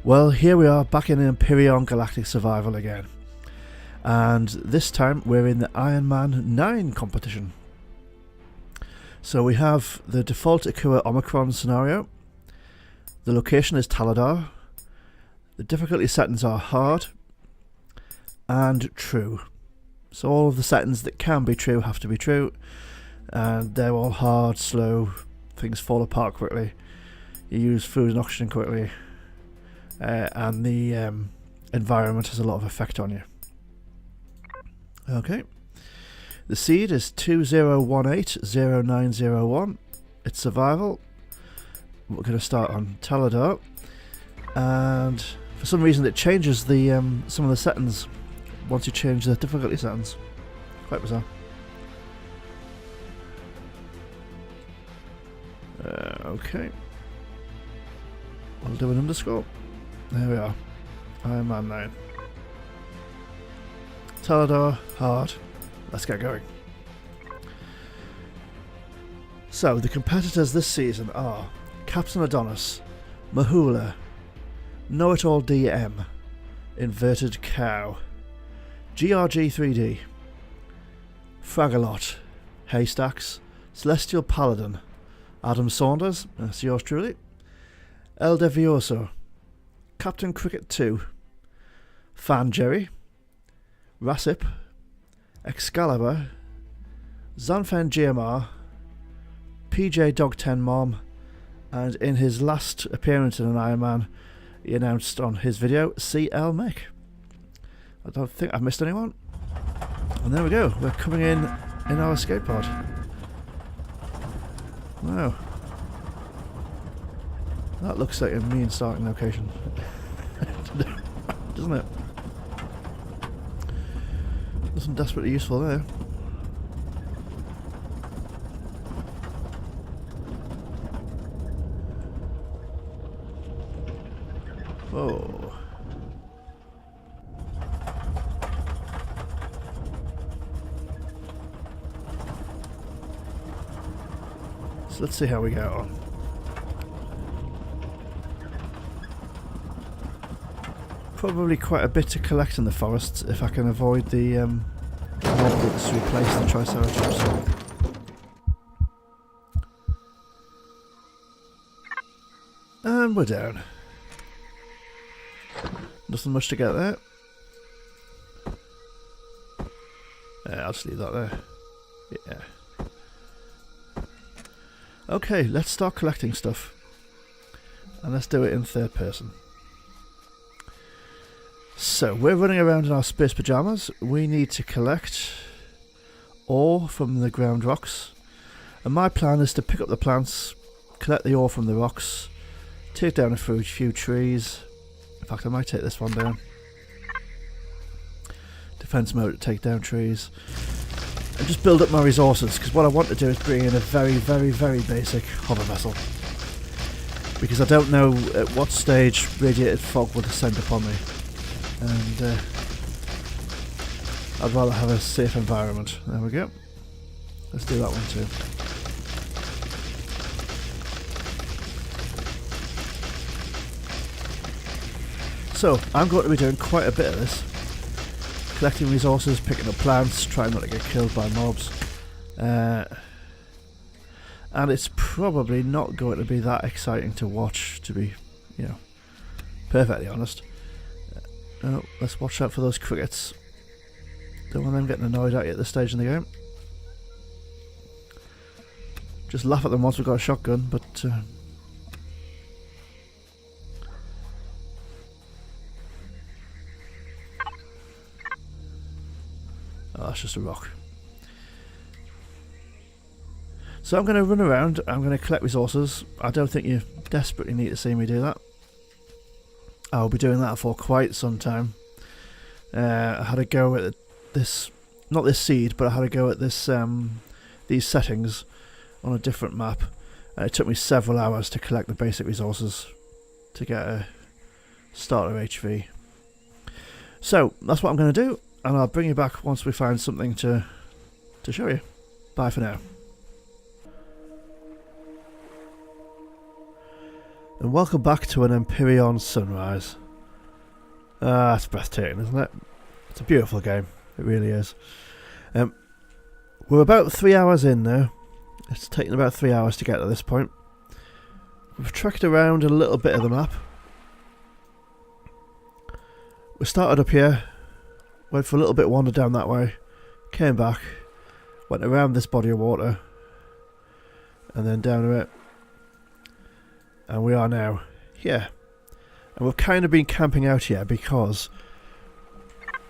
Well, here we are back in Empyrean Galactic Survival again, and this time we're in the Ironman 9 competition. So we have the default Akua Omicron scenario. The location is Taladar. The difficulty settings are hard and true. So all of the settings that can be true have to be true, and they're all hard, slow, things fall apart quickly, you use food and oxygen quickly, and the environment has a lot of effect on you. Okay, the seed is 20180901. It's survival. We're going to start on Taladar, and for some reason it changes the some of the settings once you change the difficulty settings. Quite bizarre. Okay, I'll do an underscore. There we are. Ironman 9. Taladar, hard. Let's get going. So, the competitors this season are Captain Adonis, Mahula, KnowItAllDM, Inverted Cow, GRG3D, FRAGaLOT, Haystacks, Celestial Paladin, Saunders, that's yours truly, Eldevioso, Captain Cricket 2, Fan Jerry, Rasip, XCaliber, Zanfen GMR, PJ Dog 10 Mom, and in his last appearance in an Ironman, he announced on his video, CLmech. I don't think I've missed anyone. And there we go, we're coming in our escape pod. Wow. That looks like a mean starting location. Doesn't it? Nothing desperately useful there. Whoa. So let's see how we get on. Probably quite a bit to collect in the forests if I can avoid the mob that's replaced the Triceratops. And we're down. Nothing much to get there. I'll just leave that there. Yeah. Okay, let's start collecting stuff. And let's do it in third person. So, we're running around in our space pyjamas. We need to collect ore from the ground rocks. And my plan is to pick up the plants, collect the ore from the rocks, take down a few trees. In fact, I might take this one down. Defense mode to take down trees. And just build up my resources, because what I want to do is bring in a very, very, very basic hover vessel. Because I don't know at what stage radiated fog will descend upon me. And I'd rather have a safe environment. There we go. Let's do that one too. So, I'm going to be doing quite a bit of this. Collecting resources, picking up plants, trying not to get killed by mobs. And it's probably not going to be that exciting to watch, to be, perfectly honest. Oh, let's watch out for those crickets. Don't want them getting annoyed at you at this stage in the game. Just laugh at them once we've got a shotgun, but oh, that's just a rock. So I'm going to run around, I'm going to collect resources. I don't think you desperately need to see me do that. I'll be doing that for quite some time. I had a go at this, not this seed, but I had a go at this these settings on a different map. It took me several hours to collect the basic resources to get a starter HV. So that's what I'm going to do, and I'll bring you back once we find something to show you. Bye for now. And welcome back to an Empyrean sunrise. Ah, it's breathtaking, isn't it? It's a beautiful game. It really is. We're about 3 hours in now. It's taken about 3 hours to get to this point. We've trekked around a little bit of the map. We started up here, went for a little bit, wandered down that way, came back, went around this body of water, and then down to it. And we are now here. And we've kind of been camping out here because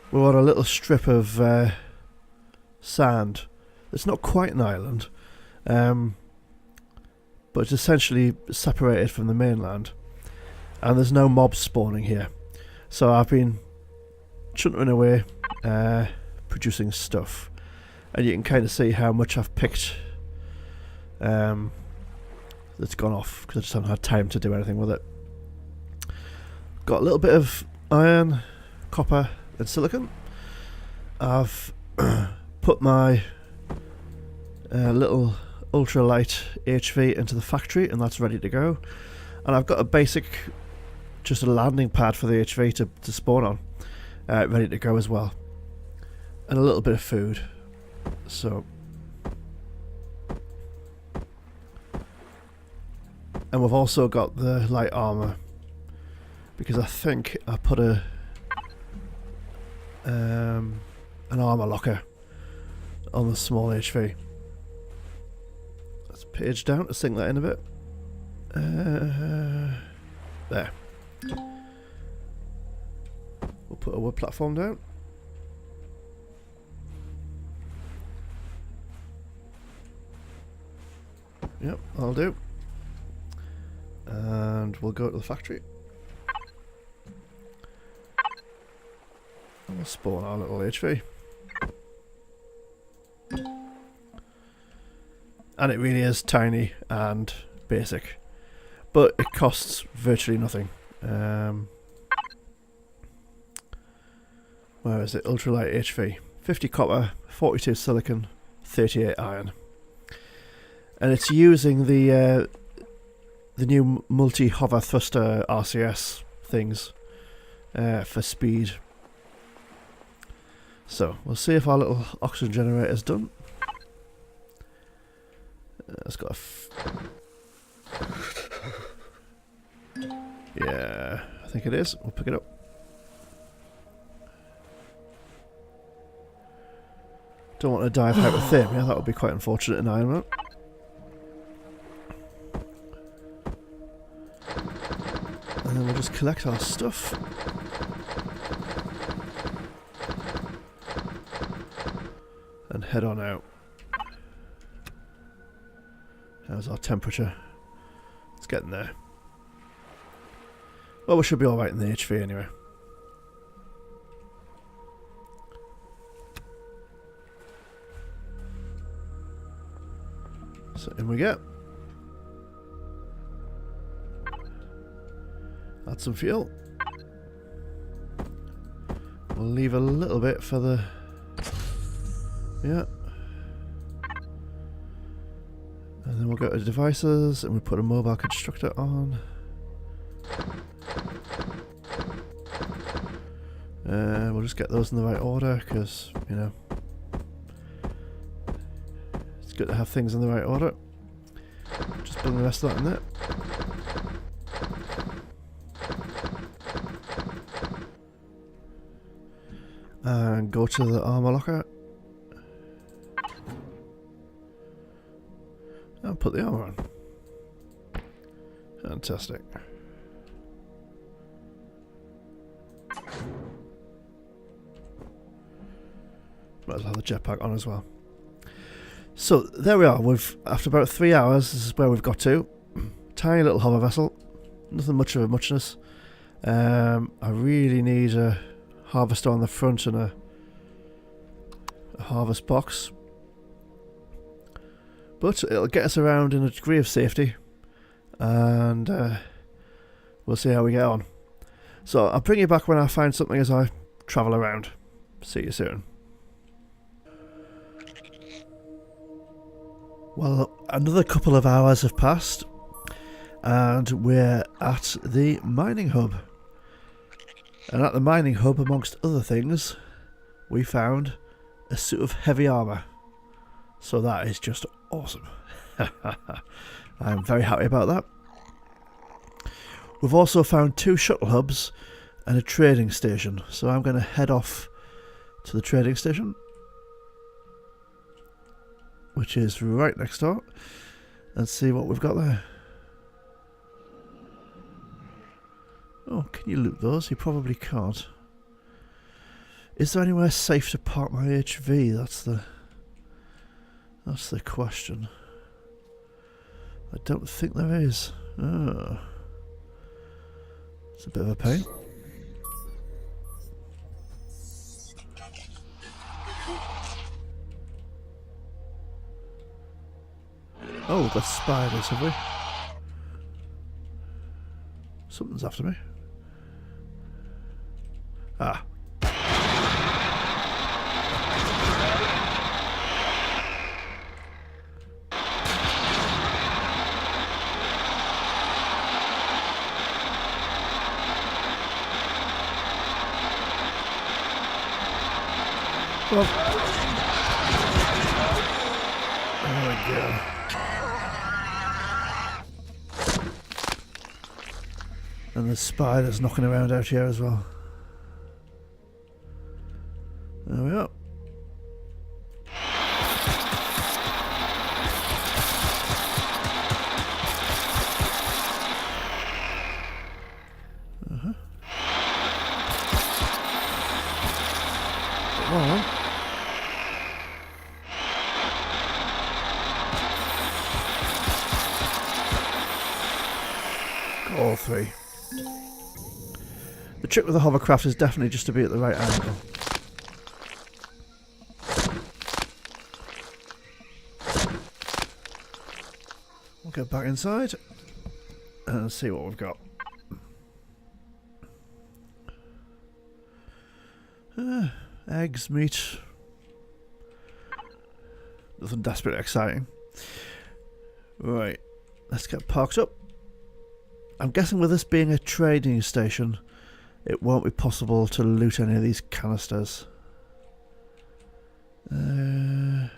we're on a little strip of sand. It's not quite an island, but it's essentially separated from the mainland. And there's no mobs spawning here. So I've been chuntering away, producing stuff. And you can kind of see how much I've picked that's gone off because I just haven't had time to do anything with it. Got a little bit of iron, copper and silicon. I've put my little ultralight HV into the factory and that's ready to go. And I've got a basic, just a landing pad for the HV to spawn on, ready to go as well. And a little bit of food. So, and we've also got the light armour because I think I put an armour locker on the small HV. Let's page down to sink that in a bit. There. We'll put a wood platform down. Yep, I'll do. And we'll go to the factory. And we'll spawn our little HV. And it really is tiny and basic. But it costs virtually nothing. Where is it? Ultralight HV. 50 copper, 42 silicon, 38 iron. And it's using the new multi-hover thruster RCS things for speed. So we'll see if our little oxygen generator is done. It's got a yeah, I think it is. We'll pick it up. Don't want to die of hypothermia. That would be quite unfortunate in Ironman. And then we'll just collect our stuff. And head on out. How's our temperature? It's getting there. Well, we should be alright in the HV anyway. So in we get. Add some fuel. We'll leave a little bit for the... yeah. And then we'll go to devices and we'll put a mobile constructor on. We'll just get those in the right order because, you know, it's good to have things in the right order. Just bring the rest of that in there. And go to the armour locker. And put the armour on. Fantastic. Might as well have the jetpack on as well. So there we are. We've, after about 3 hours, this is where we've got to. Tiny little hover vessel. Nothing much of a muchness. I really need a harvester on the front and a harvest box. But it'll get us around in a degree of safety. And we'll see how we get on. So I'll bring you back when I find something as I travel around. See you soon. Well, another couple of hours have passed, and we're at the mining hub. And at the mining hub, amongst other things, we found a suit of heavy armour. So that is just awesome. I'm very happy about that. We've also found 2 shuttle hubs and a trading station. So I'm going to head off to the trading station, which is right next door, and see what we've got there. Oh, can you loot those? You probably can't. Is there anywhere safe to park my HV? That's the question. I don't think there is. Oh. It's a bit of a pain. Oh, we've got spiders, have we? Something's after me. Ah. Well. There we go. And there's spiders knocking around out here as well. There we are. Well. All 3. The trick with the hovercraft is definitely just to be at the right angle. We'll get back inside and see what we've got. Eggs, meat. Nothing desperately exciting. Right, let's get parked up. I'm guessing with this being a trading station, it won't be possible to loot any of these canisters. Can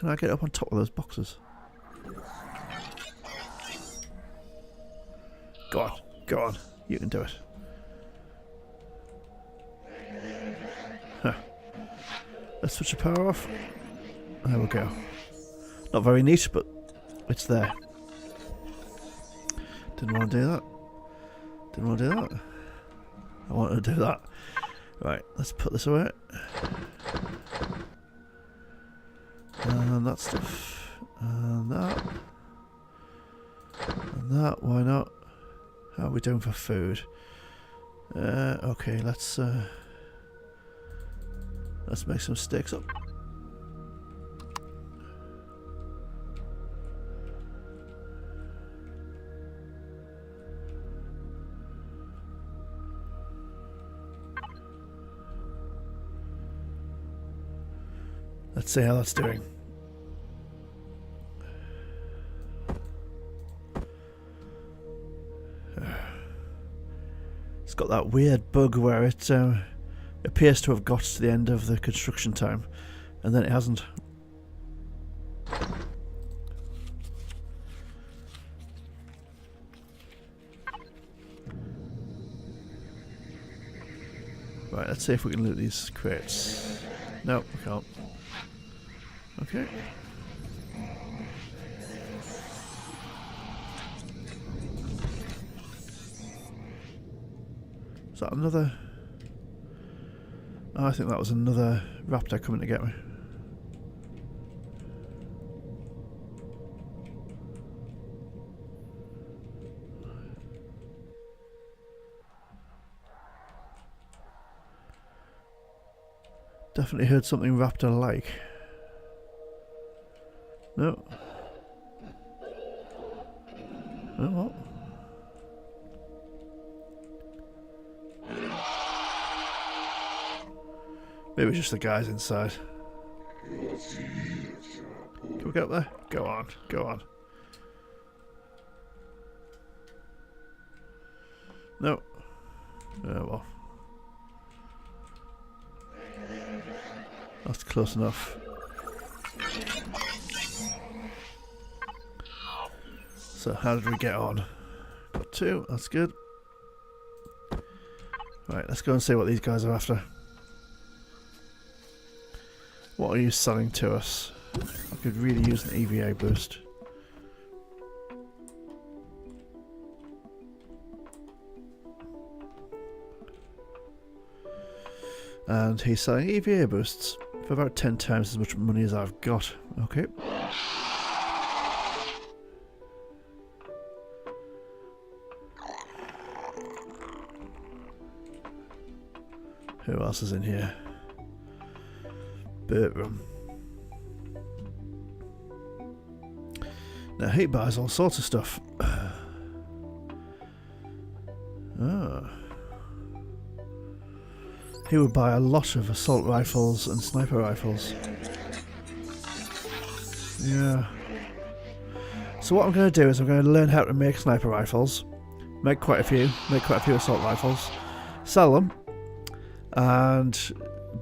I get up on top of those boxes? Go on, go on. You can do it. Huh. Let's switch the power off. There we go. Not very neat, but it's there. Didn't want to do that. Didn't want to do that. I wanted to do that. Right, let's put this away. And that stuff. And that. And that, why not? How are we doing for food? Okay, let's make some steaks up. Let's see how that's doing. It's got that weird bug where it appears to have got to the end of the construction time, and then it hasn't. Right, let's see if we can loot these crates. No, we can't. Okay. Is that another? Oh, I think that was another raptor coming to get me. Definitely heard something raptor-like. No. Oh, what? Maybe just the guys inside. Can we get up there? Go on, go on. No. Oh well. That's close enough. So how did we get on? Got 2, that's good. Right, let's go and see what these guys are after. What are you selling to us? I could really use an EVA boost. And he's selling EVA boosts for about 10 times as much money as I've got. Okay. Who else is in here? Bertram. Now he buys all sorts of stuff. Ah. He would buy a lot of assault rifles and sniper rifles. Yeah. So what I'm going to do is I'm going to learn how to make sniper rifles. Make quite a few assault rifles. Sell them. And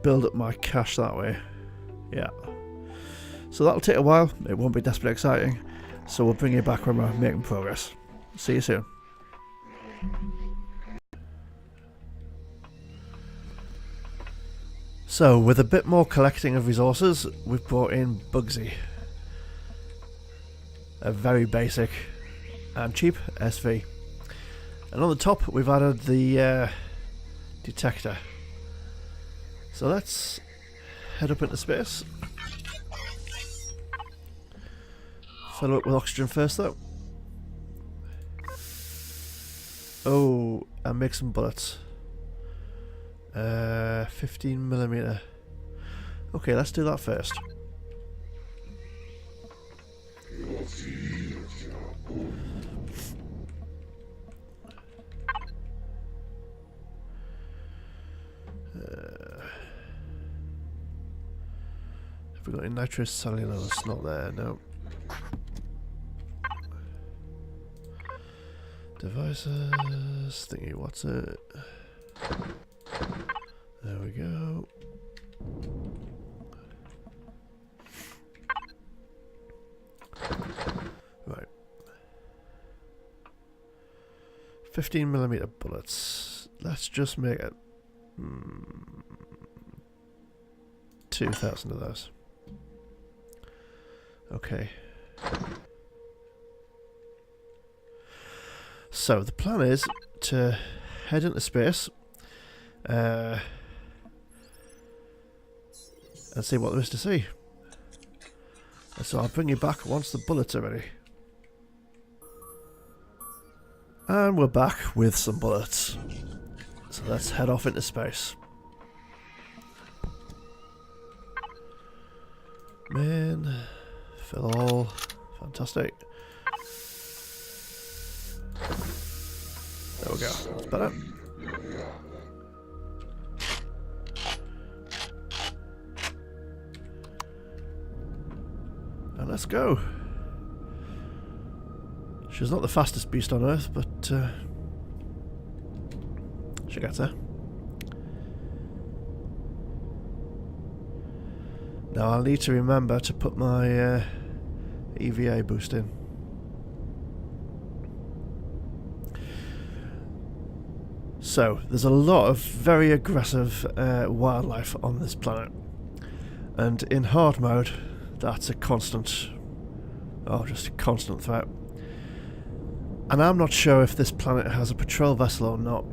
build up my cash that way. Yeah. So that'll take a while. It won't be desperately exciting. So we'll bring you back when we're making progress. See you soon. So, with a bit more collecting of resources, we've brought in Bugsy. A very basic and cheap SV. And on the top, we've added the detector. So let's head up into space. Fill up with oxygen first though. Oh, and make some bullets. 15mm. Okay, let's do that first. Have we got any nitrous cellulose? Not there, no. Devices, thingy, what's it? There we go. Right. 15mm bullets. Let's just make it 2,000 of those. Okay. So the plan is to head into space and see what there is to see. And so I'll bring you back once the bullets are ready. And we're back with some bullets. So let's head off into space. Man, fill all. Fantastic. There we go. That's better. And let's go. She's not the fastest beast on Earth, but she gets there. Now I'll need to remember to put my EVA boost in. So, there's a lot of very aggressive wildlife on this planet. And in hard mode, that's a constant, just a constant threat. And I'm not sure if this planet has a patrol vessel or not.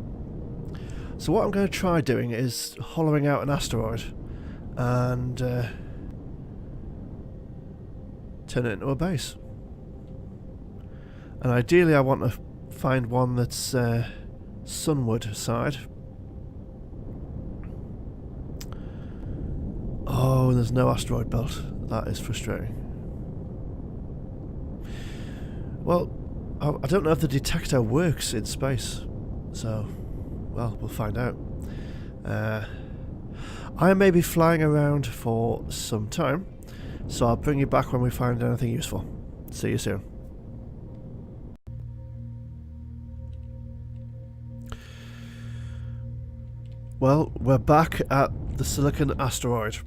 So what I'm going to try doing is hollowing out an asteroid and turn it into a base. And ideally I want to find one that's sunward side. Oh, there's no asteroid belt. That is frustrating. Well, I don't know if the detector works in space, so, well, we'll find out. I may be flying around for some time, so I'll bring you back when we find anything useful. See you soon. Well, we're back at the Silicon asteroid.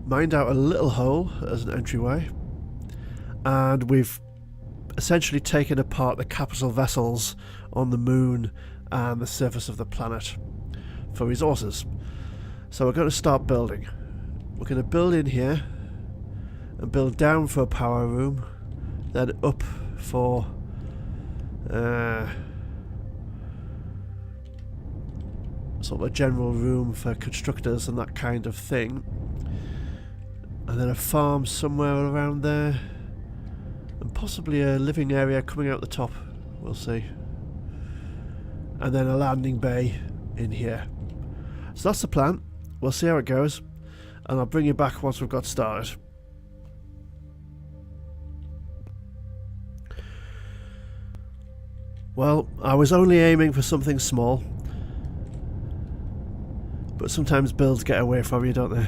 Mined out a little hole as an entryway, and we've essentially taken apart the capital vessels on the moon and the surface of the planet for resources. So we're going to start building. We're going to build in here and build down for a power room, then up for sort of a general room for constructors and that kind of thing, and then a farm somewhere around there, and possibly a living area coming out the top, we'll see, and then a landing bay in here. So that's the plan. We'll see how it goes, and I'll bring you back once we've got started. Well, I was only aiming for something small, but sometimes builds get away from you, don't they?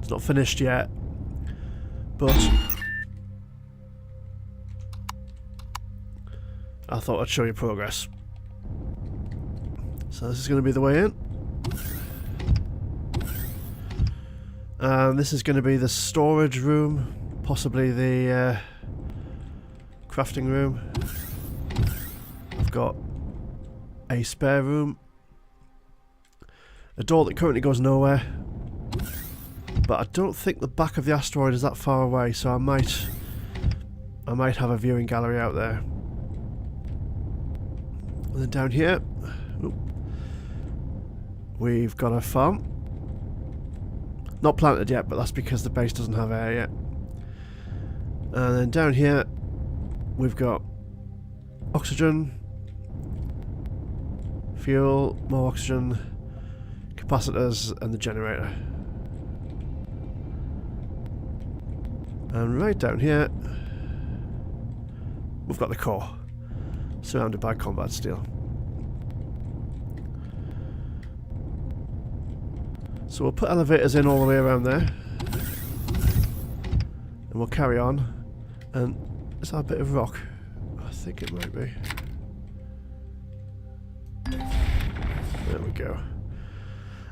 It's not finished yet, but I thought I'd show you progress. So this is going to be the way in. And this is going to be the storage room, possibly the crafting room. I've got a spare room, a door that currently goes nowhere, but I don't think the back of the asteroid is that far away, so I might have a viewing gallery out there. And then down here, we've got a farm. Not planted yet, but that's because the base doesn't have air yet. And then down here, we've got oxygen, fuel, more oxygen, capacitors, and the generator. And right down here, we've got the core, surrounded by combat steel. So we'll put elevators in all the way around there, and we'll carry on. And is that a bit of rock? I think it might be. There we go.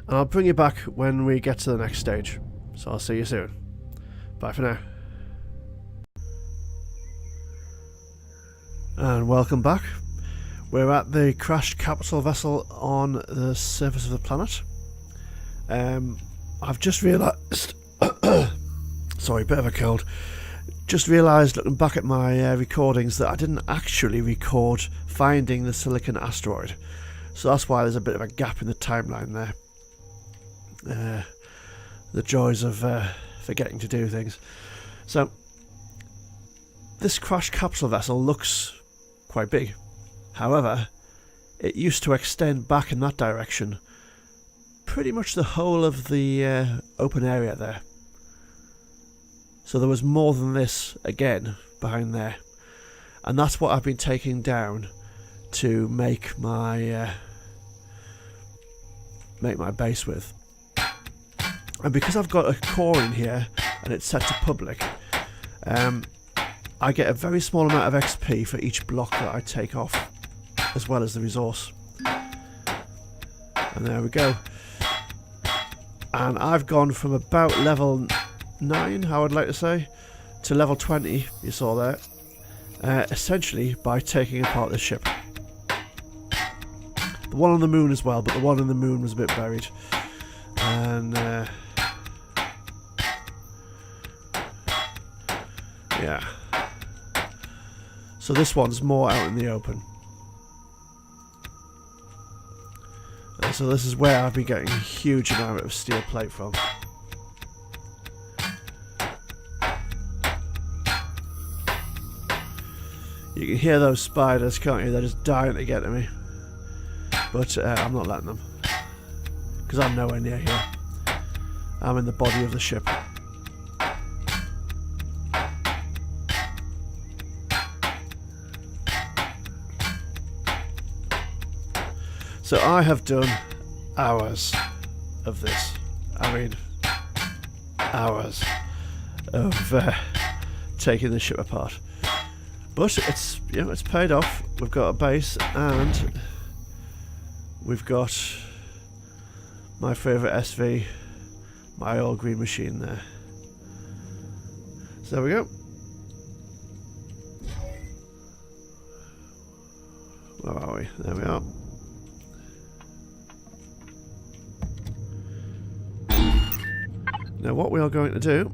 And I'll bring you back when we get to the next stage. So I'll see you soon. Bye for now. And welcome back. We're at the crashed capital vessel on the surface of the planet. I've just realised, sorry, bit of a cold, just realised looking back at my recordings that I didn't actually record finding the Silicon asteroid, so that's why there's a bit of a gap in the timeline there. The joys of forgetting to do things. So this crashed capsule vessel looks quite big, however it used to extend back in that direction pretty much the whole of the open area there. So there was more than this again behind there, and that's what I've been taking down to make my base with. And because I've got a core in here and it's set to public, I get a very small amount of XP for each block that I take off, as well as the resource. And there we go. And I've gone from about level 9, I would like to say, to level 20, you saw there, essentially by taking apart this ship. The one on the moon as well, but the one on the moon was a bit buried. And yeah. So this one's more out in the open. So this is where I've been getting a huge amount of steel plate from. You can hear those spiders, can't you? They're just dying to get to me. But I'm not letting them, because I'm nowhere near here. I'm in the body of the ship. So I have done hours of this. I mean, hours of taking the ship apart. But it's, you know, it's paid off. We've got a base and we've got my favourite SV, my all green machine there. So there we go. Where are we? There we are. Now what we are going to do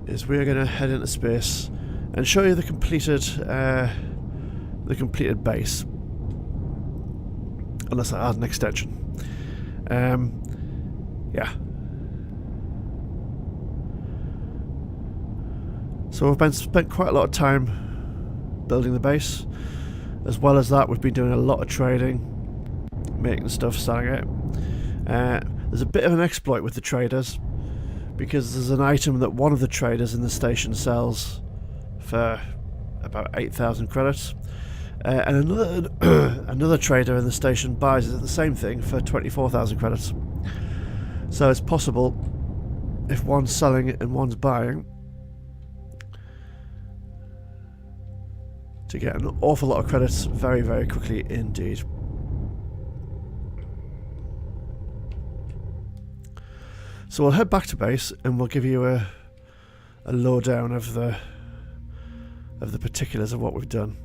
is we are going to head into space and show you the completed base. Unless I add an extension. Yeah. So we've spent quite a lot of time building the base. As well as that, we've been doing a lot of trading, making stuff, selling it. There's a bit of an exploit with the traders, because there's an item that one of the traders in the station sells for about 8,000 credits, and another trader in the station buys the same thing for 24,000 credits. So it's possible, if one's selling and one's buying, to get an awful lot of credits very, very quickly indeed. So we'll head back to base and we'll give you a lowdown of the particulars of what we've done.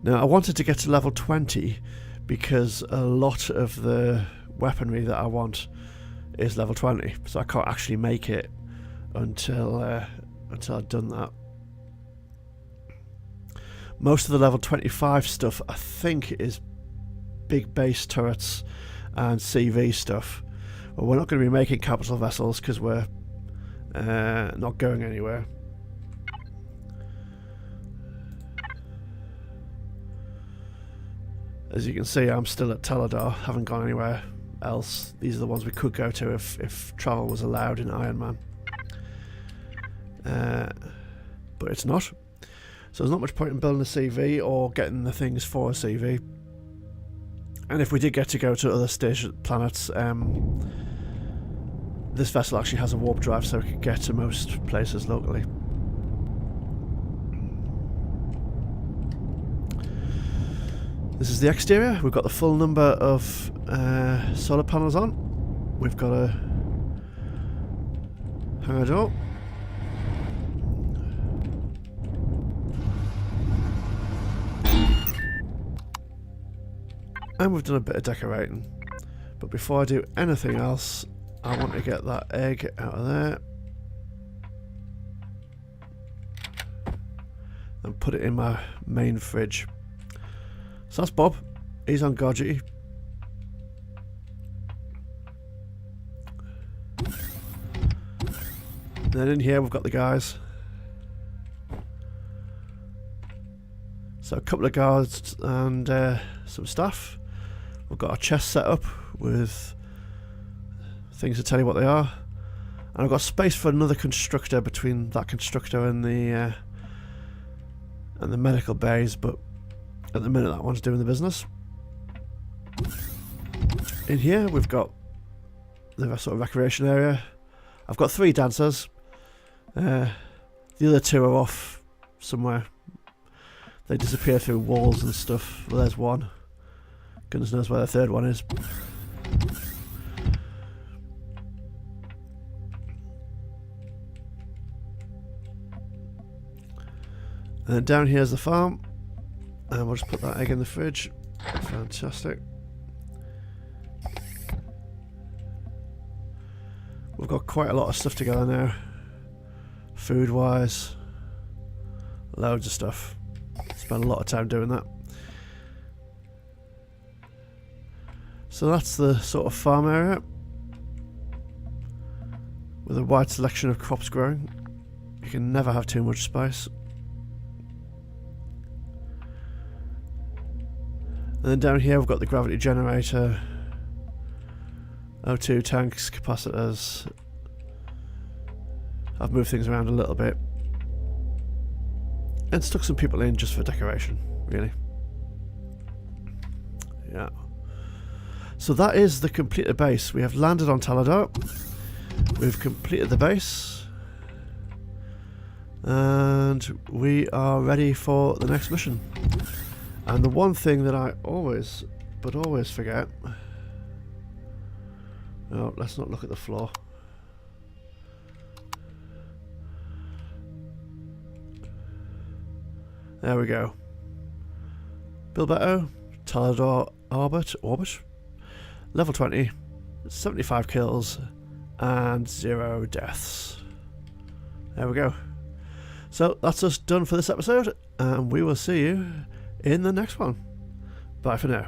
Now I wanted to get to level 20 because a lot of the weaponry that I want is level 20, so I can't actually make it until I've done that. Most of the level 25 stuff I think is big base turrets and CV stuff. Well, we're not going to be making capital vessels because we're not going anywhere. As you can see, I'm still at Teladar, haven't gone anywhere else. These are the ones we could go to if travel was allowed in Ironman. But it's not. So there's not much point in building a CV or getting the things for a CV. And if we did get to go to other station planets, this vessel actually has a warp drive, so we could get to most places locally. This is the exterior. We've got the full number of solar panels on. We've got a hangar door. And we've done a bit of decorating. But before I do anything else, I want to get that egg out of there and put it in my main fridge. So that's Bob. He's on guard duty. Then in here we've got the guys. So a couple of guards and some staff. We've got our chest set up with things to tell you what they are, and I've got space for another constructor between that constructor and the medical bays, but at the minute that one's doing the business. In here we've got the sort of recreation area. I've got 3 dancers. The other 2 are off somewhere. They disappear through walls and stuff. Well, there's one. Goodness knows where the 3rd one is. And then down here's the farm. And we'll just put that egg in the fridge. Fantastic. We've got quite a lot of stuff together now. Food wise. Loads of stuff. Spent a lot of time doing that. So that's the sort of farm area with a wide selection of crops growing. You can never have too much spice. And then down here we've got the gravity generator, O2 tanks, capacitors. I've moved things around a little bit. and stuck some people in just for decoration, really. Yeah. So that is the completed base. We have landed on Taladar. We've completed the base. And we are ready for the next mission. And the one thing that I always forget... No, let's not look at the floor. There we go. Bilbao, Taladar orbit. Level 20, 75 kills, and 0 deaths. There we go. So that's us done for this episode, and we will see you in the next one. Bye for now.